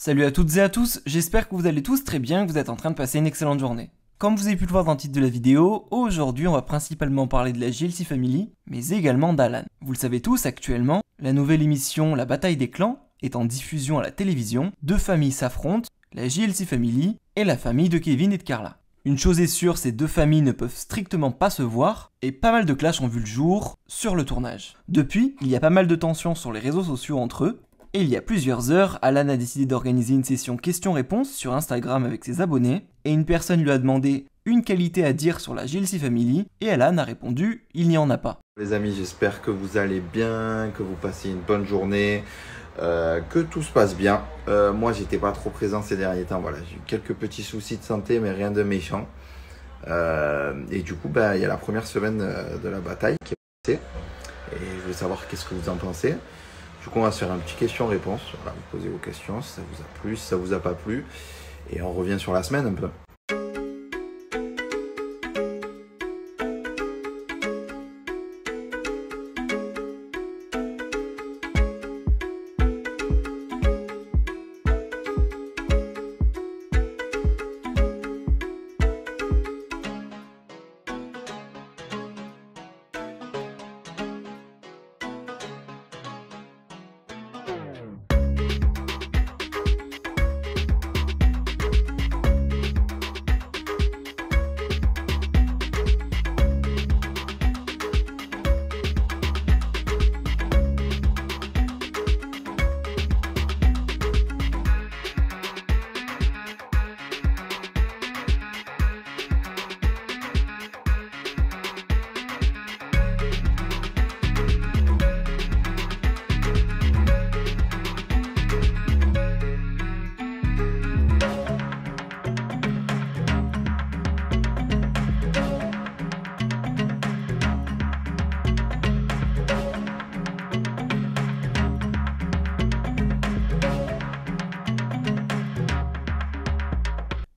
Salut à toutes et à tous, j'espère que vous allez tous très bien, que vous êtes en train de passer une excellente journée. Comme vous avez pu le voir dans le titre de la vidéo, aujourd'hui on va principalement parler de la JLC Family, mais également d'Alan. Vous le savez tous, actuellement, la nouvelle émission La Bataille des Clans est en diffusion à la télévision, deux familles s'affrontent, la JLC Family et la famille de Kevin et de Carla. Une chose est sûre, ces deux familles ne peuvent strictement pas se voir, et pas mal de clashs ont vu le jour sur le tournage. Depuis, il y a pas mal de tensions sur les réseaux sociaux entre eux, et il y a plusieurs heures, Alan a décidé d'organiser une session questions-réponses sur Instagram avec ses abonnés, et une personne lui a demandé une qualité à dire sur la JLC Family, et Alan a répondu « il n'y en a pas ». Les amis, j'espère que vous allez bien, que vous passez une bonne journée, que tout se passe bien. Moi, j'étais pas trop présent ces derniers temps, voilà, j'ai eu quelques petits soucis de santé, mais rien de méchant. Et du coup, il y a la première semaine de la bataille qui est passée, et je veux savoir qu'est-ce que vous en pensez. Du coup, on va se faire un petit question-réponse. Voilà, vous posez vos questions, si ça vous a plu, si ça vous a pas plu. Et on revient sur la semaine un peu.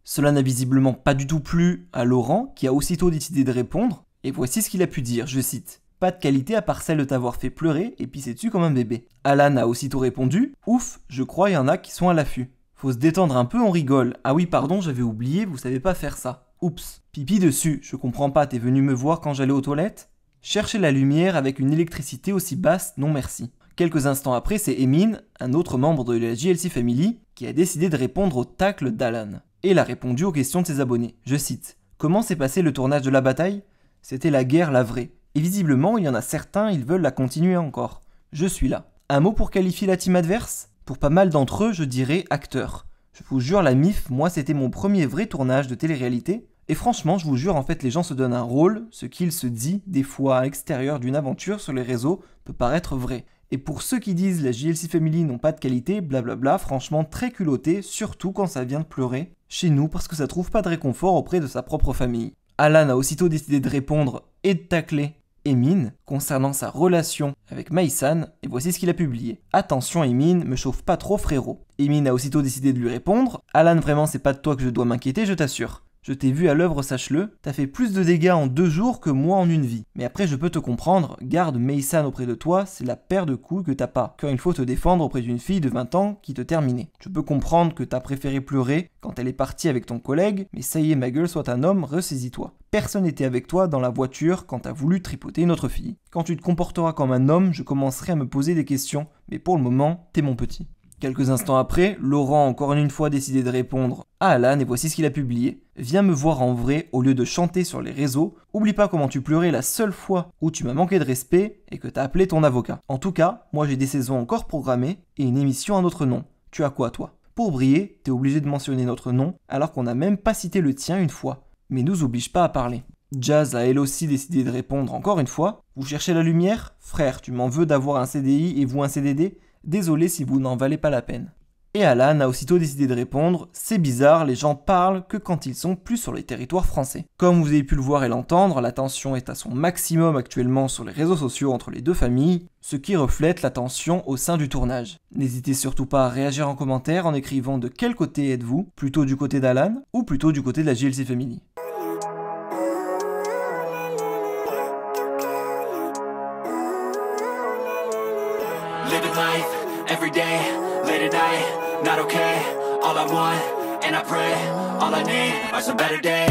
Cela n'a visiblement pas du tout plu à Laurent, qui a aussitôt décidé de répondre, et voici ce qu'il a pu dire, je cite. « Pas de qualité à part celle de t'avoir fait pleurer et pisser dessus comme un bébé. » Alan a aussitôt répondu « Ouf, je crois il y en a qui sont à l'affût. Faut se détendre un peu, on rigole. Ah oui pardon, j'avais oublié, vous savez pas faire ça. Oups. Pipi dessus, je comprends pas, t'es venu me voir quand j'allais aux toilettes ? Chercher la lumière avec une électricité aussi basse, non merci. » Quelques instants après, c'est Emin, un autre membre de la JLC Family, qui a décidé de répondre au tacle d'Alan. Et il a répondu aux questions de ses abonnés. Je cite. « Comment s'est passé le tournage de la bataille ? C'était la guerre, la vraie. Et visiblement, il y en a certains, ils veulent la continuer encore. Je suis là. Un mot pour qualifier la team adverse ? Pour pas mal d'entre eux, je dirais acteur. Je vous jure, la MIF, moi, c'était mon premier vrai tournage de télé-réalité. Et franchement, je vous jure, en fait, les gens se donnent un rôle. Ce qu'il se dit, des fois à l'extérieur d'une aventure sur les réseaux, peut paraître vrai. Et pour ceux qui disent la JLC Family n'ont pas de qualité, blablabla, franchement très culotté, surtout quand ça vient de pleurer chez nous parce que ça trouve pas de réconfort auprès de sa propre famille. Alan a aussitôt décidé de répondre et de tacler Emin concernant sa relation avec Maïsan, et voici ce qu'il a publié. Attention Emin, me chauffe pas trop frérot. Emin a aussitôt décidé de lui répondre. Alan, vraiment c'est pas de toi que je dois m'inquiéter, je t'assure. Je t'ai vu à l'œuvre, sache-le, t'as fait plus de dégâts en 2 jours que moi en une vie. Mais après je peux te comprendre, garde Maïsan auprès de toi, c'est la paire de couilles que t'as pas, quand il faut te défendre auprès d'une fille de 20 ans qui te terminait. Je peux comprendre que t'as préféré pleurer quand elle est partie avec ton collègue, mais ça y est ma gueule, sois un homme, ressaisis-toi. Personne n'était avec toi dans la voiture quand t'as voulu tripoter une autre fille. Quand tu te comporteras comme un homme, je commencerai à me poser des questions, mais pour le moment, t'es mon petit. Quelques instants après, Laurent a encore une fois décidé de répondre à Alan et voici ce qu'il a publié. Viens me voir en vrai au lieu de chanter sur les réseaux. Oublie pas comment tu pleurais la seule fois où tu m'as manqué de respect et que t'as appelé ton avocat. En tout cas, moi j'ai des saisons encore programmées et une émission à notre nom. Tu as quoi toi ? Pour briller, t'es obligé de mentionner notre nom alors qu'on n'a même pas cité le tien une fois. Mais nous oblige pas à parler. Jazz a elle aussi décidé de répondre encore une fois. Vous cherchez la lumière ? Frère, tu m'en veux d'avoir un CDI et vous un CDD ? Désolé si vous n'en valez pas la peine. Et Alan a aussitôt décidé de répondre, c'est bizarre, les gens parlent que quand ils sont plus sur les territoires français. Comme vous avez pu le voir et l'entendre, la tension est à son maximum actuellement sur les réseaux sociaux entre les deux familles, ce qui reflète la tension au sein du tournage. N'hésitez surtout pas à réagir en commentaire en écrivant de quel côté êtes-vous, plutôt du côté d'Alan ou plutôt du côté de la JLC Family. Living life, every day, late at night, not okay. all I want, and I pray, all I need are some better days.